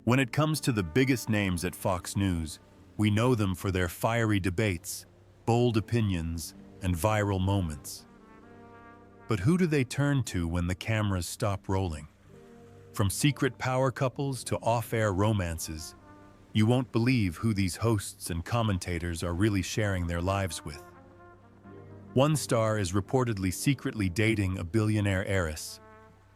When it comes to the biggest names at Fox News, we know them for their fiery debates, bold opinions, and viral moments. But who do they turn to when the cameras stop rolling? From secret power couples to off-air romances, you won't believe who these hosts and commentators are really sharing their lives with. One star is reportedly secretly dating a billionaire heiress,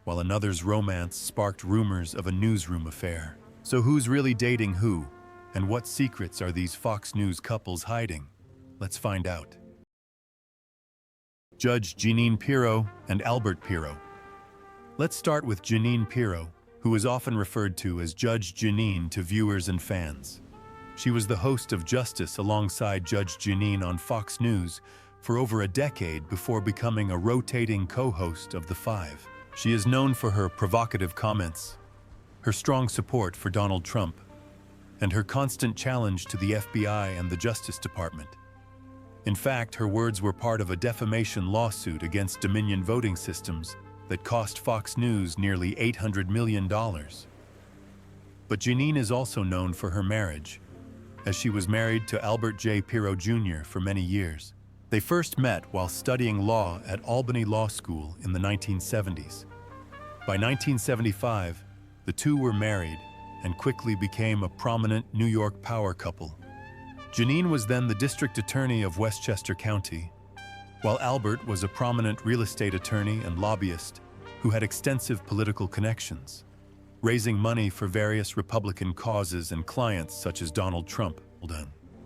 while another's romance sparked rumors of a newsroom affair. So who's really dating who, and what secrets are these Fox News couples hiding? Let's find out. Judge Jeanine Pirro and Albert Pirro. Let's start with Jeanine Pirro, who is often referred to as Judge Jeanine to viewers and fans. She was the host of Justice alongside Judge Jeanine on Fox News for over a decade before becoming a rotating co-host of The Five. She is known for her provocative comments, her strong support for Donald Trump, and her constant challenge to the FBI and the Justice Department. In fact, her words were part of a defamation lawsuit against Dominion voting systems that cost Fox News nearly $800 million. But Jeanine is also known for her marriage, as she was married to Albert J. Pirro Jr. for many years. They first met while studying law at Albany Law School in the 1970s. By 1975, the two were married and quickly became a prominent New York power couple. Jeanine was then the district attorney of Westchester County, while Albert was a prominent real estate attorney and lobbyist who had extensive political connections, raising money for various Republican causes and clients such as Donald Trump.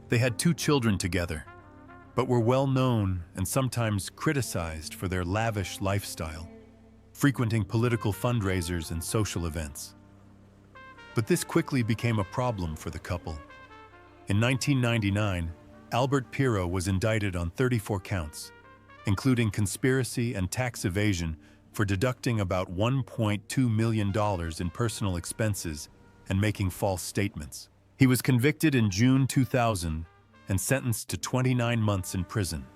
They had 2 children together, but were well known and sometimes criticized for their lavish lifestyle, frequenting political fundraisers and social events. But this quickly became a problem for the couple. In 1999, Albert Pirro was indicted on 34 counts, including conspiracy and tax evasion for deducting about $1.2 million in personal expenses and making false statements. He was convicted in June 2000 and sentenced to 29 months in prison.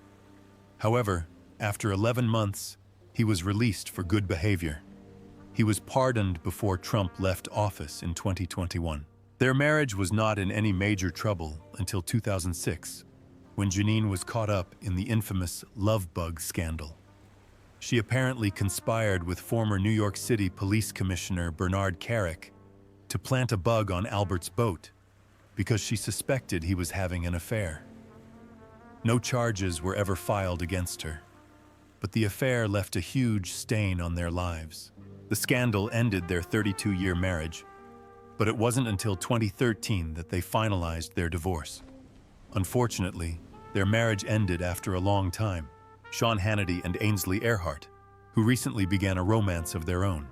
However, after 11 months, he was released for good behavior. He was pardoned before Trump left office in 2021. Their marriage was not in any major trouble until 2006, when Jeanine was caught up in the infamous love bug scandal. She apparently conspired with former New York City Police Commissioner Bernard Kerik to plant a bug on Albert's boat because she suspected he was having an affair. No charges were ever filed against her, but the affair left a huge stain on their lives. The scandal ended their 32-year marriage, but it wasn't until 2013 that they finalized their divorce. Unfortunately, their marriage ended after a long time. Sean Hannity and Ainsley Earhart, who recently began a romance of their own.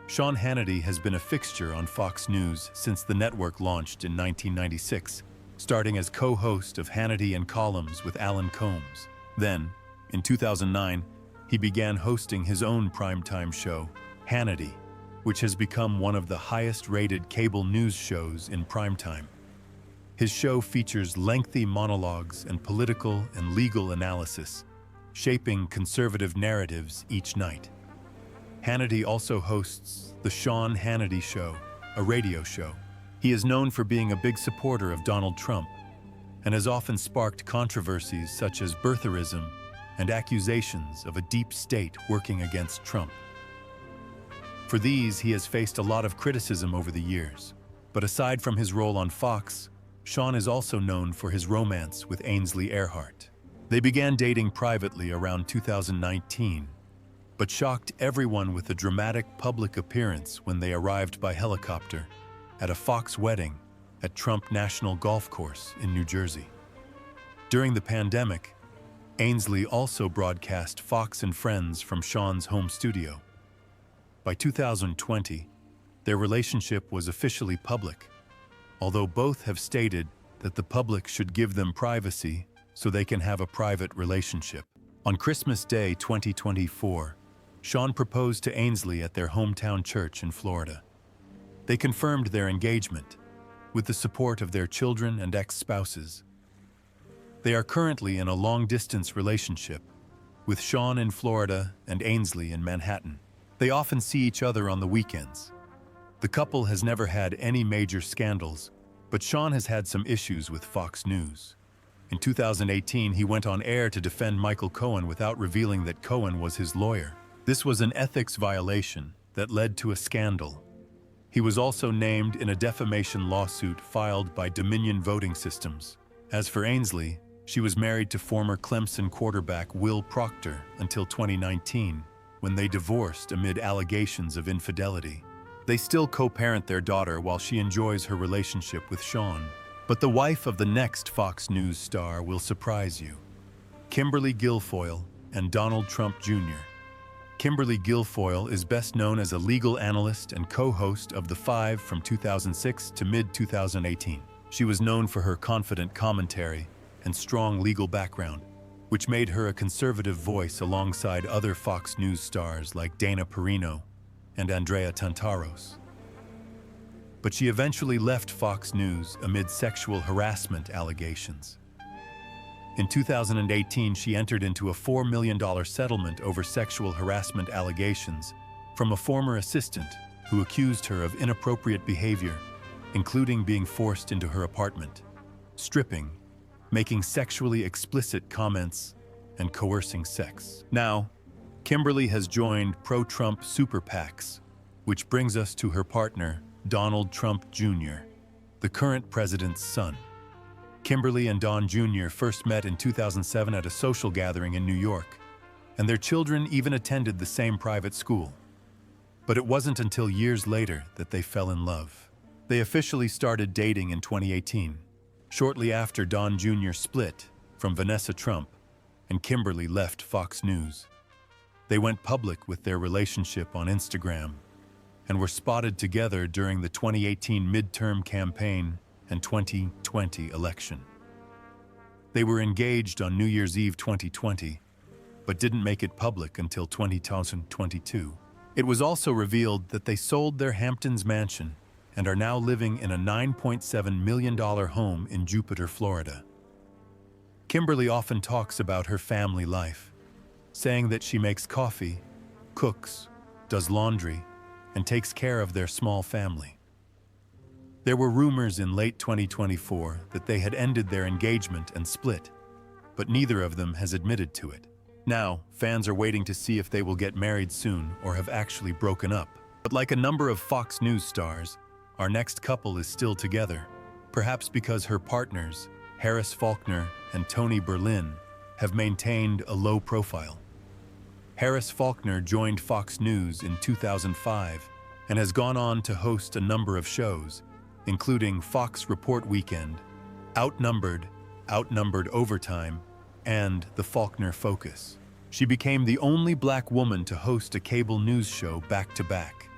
Sean Hannity has been a fixture on Fox News since the network launched in 1996, starting as co-host of Hannity and Columns with Alan Combs. Then, in 2009, he began hosting his own primetime show, Hannity, which has become one of the highest-rated cable news shows in primetime. His show features lengthy monologues and political and legal analysis, shaping conservative narratives each night. Hannity also hosts The Sean Hannity Show, a radio show. He is known for being a big supporter of Donald Trump and has often sparked controversies such as birtherism and accusations of a deep state working against Trump. For these, he has faced a lot of criticism over the years. But aside from his role on Fox, Sean is also known for his romance with Ainsley Earhart. They began dating privately around 2019, but shocked everyone with a dramatic public appearance when they arrived by helicopter at a Fox wedding at Trump National Golf Course in New Jersey. During the pandemic, Ainsley also broadcast Fox and Friends from Sean's home studio. By 2020, their relationship was officially public, although both have stated that the public should give them privacy so they can have a private relationship. On Christmas Day 2024, Sean proposed to Ainsley at their hometown church in Florida. They confirmed their engagement with the support of their children and ex-spouses. They are currently in a long-distance relationship, with Sean in Florida and Ainsley in Manhattan. They often see each other on the weekends, The couple has never had any major scandals, but Sean has had some issues with Fox News. In 2018, he went on air to defend Michael Cohen without revealing that Cohen was his lawyer. This was an ethics violation that led to a scandal. He was also named in a defamation lawsuit filed by Dominion Voting Systems. As for Ainsley, she was married to former Clemson quarterback Will Proctor until 2019, when they divorced amid allegations of infidelity. They still co-parent their daughter while she enjoys her relationship with Sean. But the wife of the next Fox News star will surprise you. Kimberly Guilfoyle and Donald Trump Jr. Kimberly Guilfoyle is best known as a legal analyst and co-host of The Five from 2006 to mid-2018. She was known for her confident commentary and strong legal background, which made her a conservative voice alongside other Fox News stars like Dana Perino and Andrea Tantaros. But she eventually left Fox News amid sexual harassment allegations. In 2018, she entered into a $4 million settlement over sexual harassment allegations from a former assistant who accused her of inappropriate behavior, including being forced into her apartment, stripping, making sexually explicit comments, and coercing sex. Now, Kimberly has joined pro-Trump super PACs, which brings us to her partner, Donald Trump Jr., the current president's son. Kimberly and Don Jr. first met in 2007 at a social gathering in New York, and their children even attended the same private school. But it wasn't until years later that they fell in love. They officially started dating in 2018, shortly after Don Jr. split from Vanessa Trump and Kimberly left Fox News. They went public with their relationship on Instagram and were spotted together during the 2018 midterm campaign and 2020 election. They were engaged on New Year's Eve 2020, but didn't make it public until 2022. It was also revealed that they sold their Hamptons mansion and are now living in a $9.7 million home in Jupiter, Florida. Kimberly often talks about her family life, saying that she makes coffee, cooks, does laundry, and takes care of their small family. There were rumors in late 2024 that they had ended their engagement and split, but neither of them has admitted to it. Now, fans are waiting to see if they will get married soon or have actually broken up. But like a number of Fox News stars, our next couple is still together, perhaps because her partners, Harris Faulkner and Tony Berlin, have maintained a low profile. Harris Faulkner joined Fox News in 2005 and has gone on to host a number of shows, including Fox Report Weekend, Outnumbered Overtime, and The Faulkner Focus. She became the only Black woman to host a cable news show back-to-back.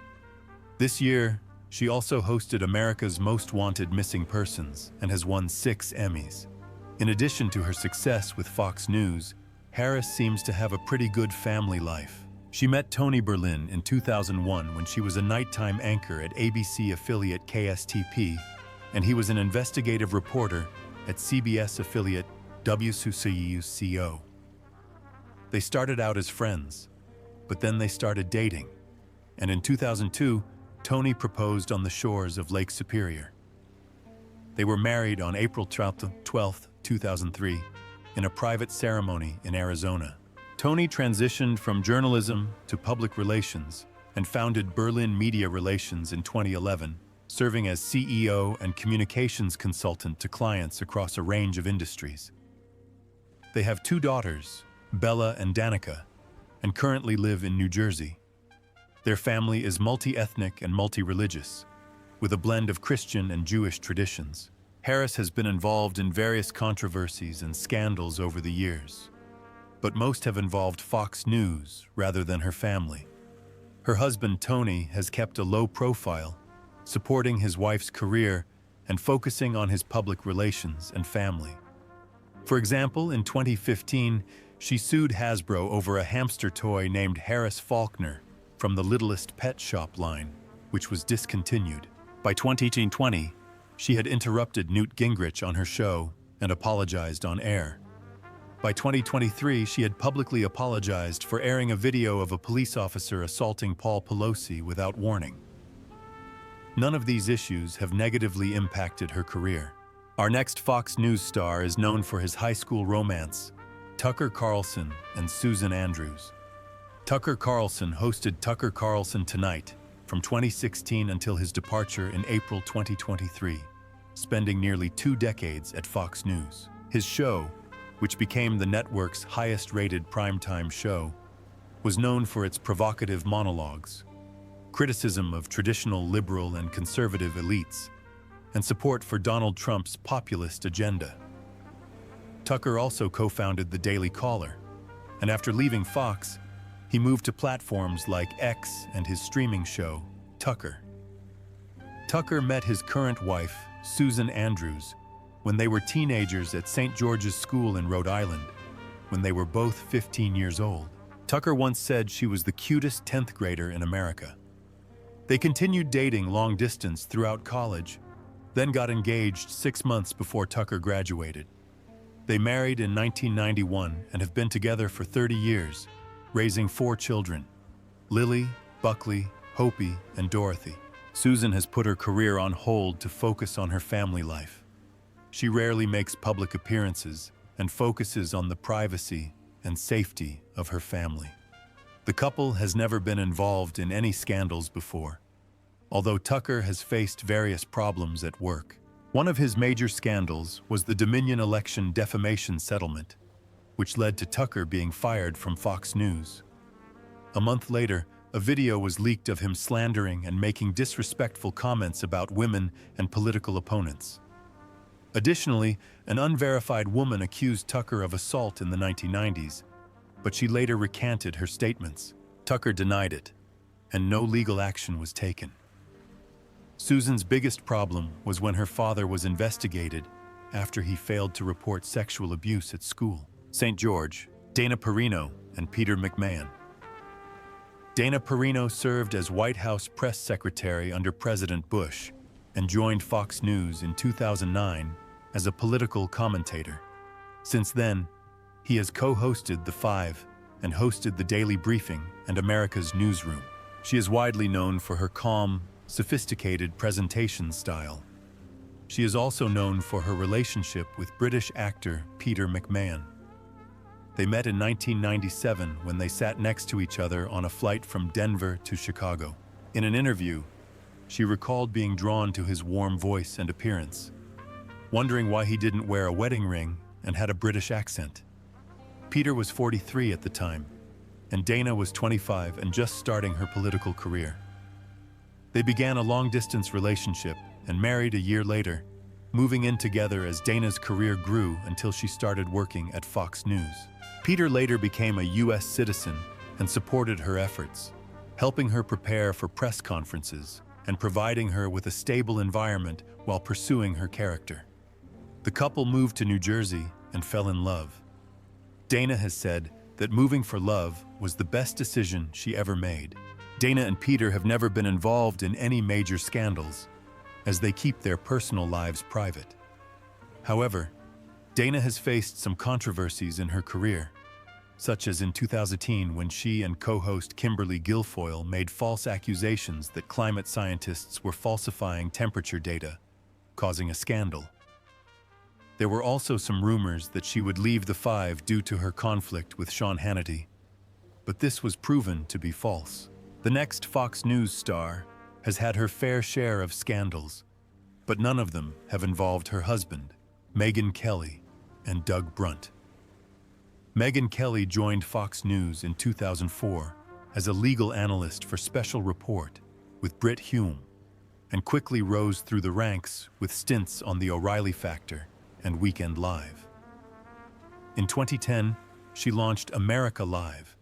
This year, she also hosted America's Most Wanted Missing Persons and has won 6 Emmys. In addition to her success with Fox News, Harris seems to have a pretty good family life. She met Tony Berlin in 2001 when she was a nighttime anchor at ABC affiliate KSTP, and he was an investigative reporter at CBS affiliate WCCO. They started out as friends, but then they started dating, and in 2002, Tony proposed on the shores of Lake Superior. They were married on April 12, 2003, in a private ceremony in Arizona. Tony transitioned from journalism to public relations and founded Berlin Media Relations in 2011, serving as CEO and communications consultant to clients across a range of industries. They have 2 daughters, Bella and Danica, and currently live in New Jersey. Their family is multi-ethnic and multi-religious, with a blend of Christian and Jewish traditions. Harris has been involved in various controversies and scandals over the years, but most have involved Fox News rather than her family. Her husband, Tony, has kept a low profile, supporting his wife's career and focusing on his public relations and family. For example, in 2015, she sued Hasbro over a hamster toy named Harris Faulkner from the Littlest Pet Shop line, which was discontinued. By 2020, she had interrupted Newt Gingrich on her show and apologized on air. By 2023, she had publicly apologized for airing a video of a police officer assaulting Paul Pelosi without warning. None of these issues have negatively impacted her career. Our next Fox News star is known for his high school romance, Tucker Carlson and Susan Andrews. Tucker Carlson hosted Tucker Carlson Tonight from 2016 until his departure in April 2023, spending nearly 2 decades at Fox News. His show, which became the network's highest-rated primetime show, was known for its provocative monologues, criticism of traditional liberal and conservative elites, and support for Donald Trump's populist agenda. Tucker also co-founded The Daily Caller, and after leaving Fox, he moved to platforms like X and his streaming show, Tucker. Tucker met his current wife, Susan Andrews, when they were teenagers at St. George's School in Rhode Island, when they were both 15 years old. Tucker once said she was the cutest 10th grader in America. They continued dating long distance throughout college, then got engaged 6 months before Tucker graduated. They married in 1991 and have been together for 30 years, raising 4 children: Lily, Buckley, Hopi, and Dorothy. Susan has put her career on hold to focus on her family life. She rarely makes public appearances and focuses on the privacy and safety of her family. The couple has never been involved in any scandals before, although Tucker has faced various problems at work. One of his major scandals was the Dominion election defamation settlement, which led to Tucker being fired from Fox News. A month later, a video was leaked of him slandering and making disrespectful comments about women and political opponents. Additionally, an unverified woman accused Tucker of assault in the 1990s, but she later recanted her statements. Tucker denied it, and no legal action was taken. Susan's biggest problem was when her father was investigated after he failed to report sexual abuse at school. St. George, Dana Perino, and Peter McMahon. Dana Perino served as White House press secretary under President Bush and joined Fox News in 2009 as a political commentator. Since then, he has co-hosted The Five and hosted The Daily Briefing and America's Newsroom. She is widely known for her calm, sophisticated presentation style. She is also known for her relationship with British actor Peter McMahon. They met in 1997 when they sat next to each other on a flight from Denver to Chicago. In an interview, she recalled being drawn to his warm voice and appearance, wondering why he didn't wear a wedding ring and had a British accent. Peter was 43 at the time, and Dana was 25 and just starting her political career. They began a long-distance relationship and married a year later, moving in together as Dana's career grew until she started working at Fox News. Peter later became a U.S. citizen and supported her efforts, helping her prepare for press conferences and providing her with a stable environment while pursuing her character. The couple moved to New Jersey and fell in love. Dana has said that moving for love was the best decision she ever made. Dana and Peter have never been involved in any major scandals, as they keep their personal lives private. However, Dana has faced some controversies in her career, such as in 2018 when she and co-host Kimberly Guilfoyle made false accusations that climate scientists were falsifying temperature data, causing a scandal. There were also some rumors that she would leave The Five due to her conflict with Sean Hannity, but this was proven to be false. The next Fox News star has had her fair share of scandals, but none of them have involved her husband, Megyn Kelly, and Doug Brunt. Megyn Kelly joined Fox News in 2004 as a legal analyst for Special Report with Brit Hume, and quickly rose through the ranks with stints on The O'Reilly Factor and Weekend Live. In 2010, she launched America Live,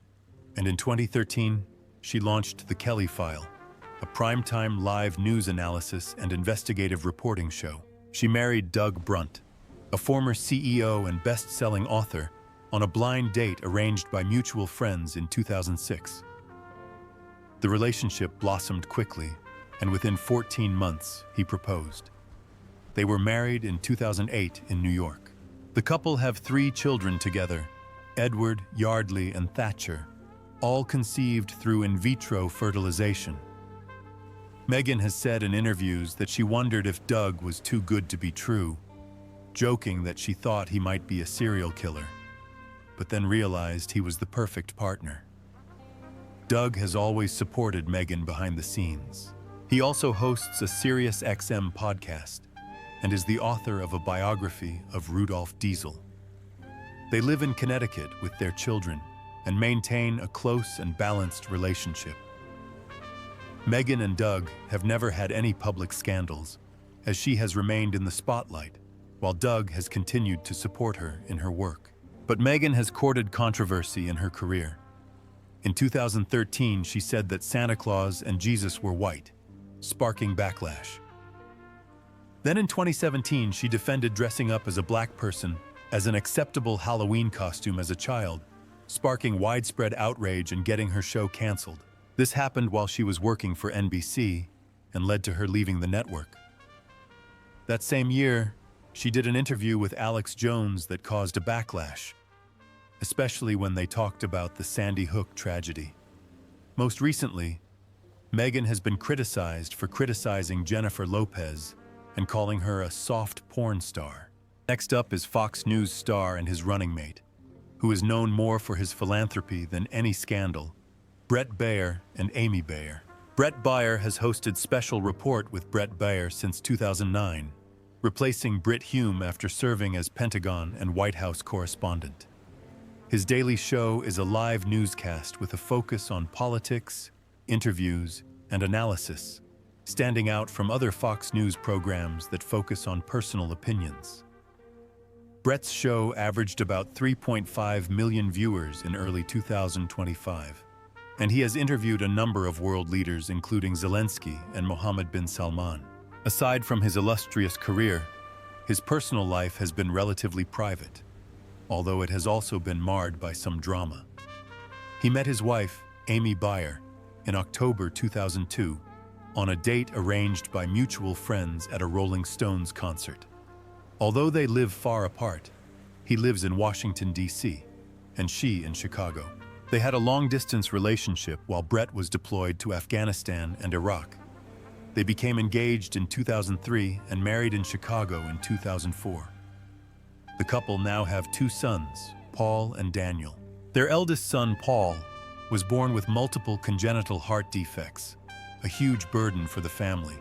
and in 2013, she launched The Kelly File, a primetime live news analysis and investigative reporting show. She married Doug Brunt, a former CEO and best-selling author, on a blind date arranged by mutual friends in 2006. The relationship blossomed quickly, and within 14 months, he proposed. They were married in 2008 in New York. The couple have 3 children together, Edward, Yardley, and Thatcher, all conceived through in vitro fertilization. Meghan has said in interviews that she wondered if Doug was too good to be true, joking that she thought he might be a serial killer, but then realized he was the perfect partner. Doug has always supported Meghan behind the scenes. He also hosts a SiriusXM podcast and is the author of a biography of Rudolph Diesel. They live in Connecticut with their children and maintain a close and balanced relationship. Meghan and Doug have never had any public scandals, as she has remained in the spotlight, while Doug has continued to support her in her work. But Meghan has courted controversy in her career. In 2013, she said that Santa Claus and Jesus were white, sparking backlash. Then in 2017, she defended dressing up as a black person as an acceptable Halloween costume as a child, sparking widespread outrage and getting her show canceled. This happened while she was working for NBC and led to her leaving the network. That same year, she did an interview with Alex Jones that caused a backlash, especially when they talked about the Sandy Hook tragedy. Most recently, Meghan has been criticized for criticizing Jennifer Lopez and calling her a soft porn star. Next up is Fox News star and his running mate, who is known more for his philanthropy than any scandal, Bret Baier and Amy Baier. Bret Baier has hosted Special Report with Bret Baier since 2009, replacing Brit Hume after serving as Pentagon and White House correspondent. His daily show is a live newscast with a focus on politics, interviews, and analysis, standing out from other Fox News programs that focus on personal opinions. Bret's show averaged about 3.5 million viewers in early 2025, and he has interviewed a number of world leaders including Zelensky and Mohammed bin Salman. Aside from his illustrious career, his personal life has been relatively private, although it has also been marred by some drama. He met his wife, Amy Baier, in October 2002 on a date arranged by mutual friends at a Rolling Stones concert. Although they live far apart, he lives in Washington, D.C., and she in Chicago. They had a long-distance relationship while Bret was deployed to Afghanistan and Iraq. They became engaged in 2003 and married in Chicago in 2004. The couple now have two sons, Paul and Daniel. Their eldest son, Paul, was born with multiple congenital heart defects, a huge burden for the family.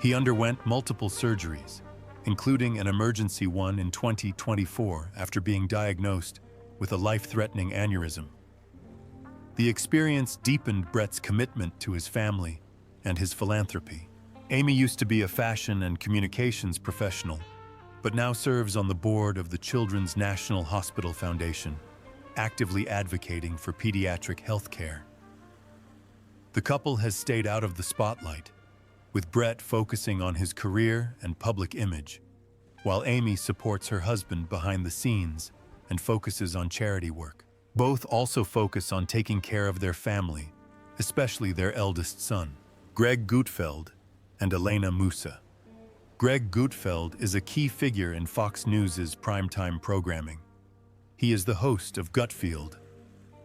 He underwent multiple surgeries, including an emergency one in 2024 after being diagnosed with a life-threatening aneurysm. The experience deepened Bret's commitment to his family and his philanthropy. Amy used to be a fashion and communications professional, but now serves on the board of the Children's National Hospital Foundation, actively advocating for pediatric health care. The couple has stayed out of the spotlight, with Bret focusing on his career and public image, while Amy supports her husband behind the scenes and focuses on charity work. Both also focus on taking care of their family, especially their eldest son, Greg Gutfeld and Elena Musa. Greg Gutfeld is a key figure in Fox News' primetime programming. He is the host of Gutfield,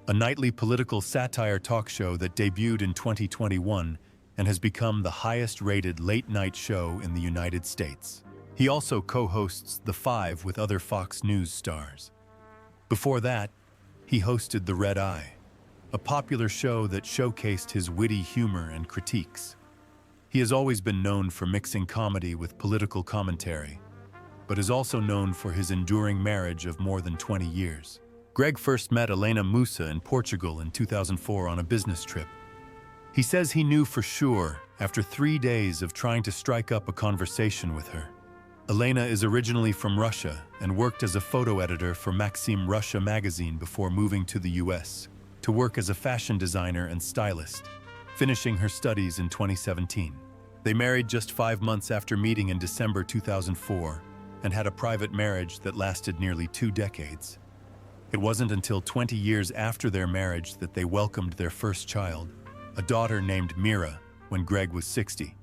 a nightly political satire talk show that debuted in 2021 and has become the highest-rated late-night show in the United States. He also co-hosts The Five with other Fox News stars. Before that, he hosted The Red Eye, a popular show that showcased his witty humor and critiques. He has always been known for mixing comedy with political commentary, but is also known for his enduring marriage of more than 20 years. Greg first met Elena Musa in Portugal in 2004 on a business trip. He says he knew for sure after 3 days of trying to strike up a conversation with her. Elena is originally from Russia and worked as a photo editor for Maxim Russia magazine before moving to the US to work as a fashion designer and stylist, finishing her studies in 2017. They married just 5 months after meeting in December 2004 and had a private marriage that lasted nearly 2 decades. It wasn't until 20 years after their marriage that they welcomed their first child, a daughter named Mira, when Greg was 60.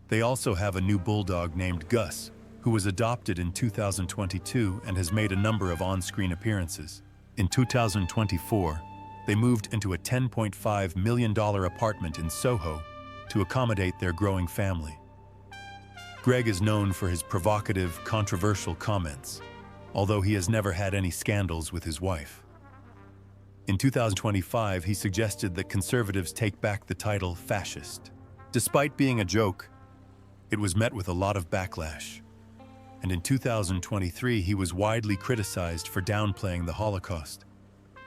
They also have a new bulldog named Gus, who was adopted in 2022 and has made a number of on-screen appearances. In 2024, they moved into a $10.5 million apartment in Soho to accommodate their growing family. Greg is known for his provocative, controversial comments, although he has never had any scandals with his wife. In 2025, he suggested that conservatives take back the title fascist. Despite being a joke, it was met with a lot of backlash. And in 2023, he was widely criticized for downplaying the Holocaust,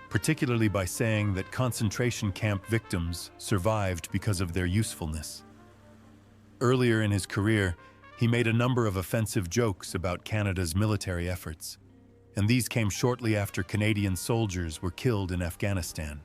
particularly by saying that concentration camp victims survived because of their usefulness. Earlier in his career, he made a number of offensive jokes about Canada's military efforts, and these came shortly after Canadian soldiers were killed in Afghanistan.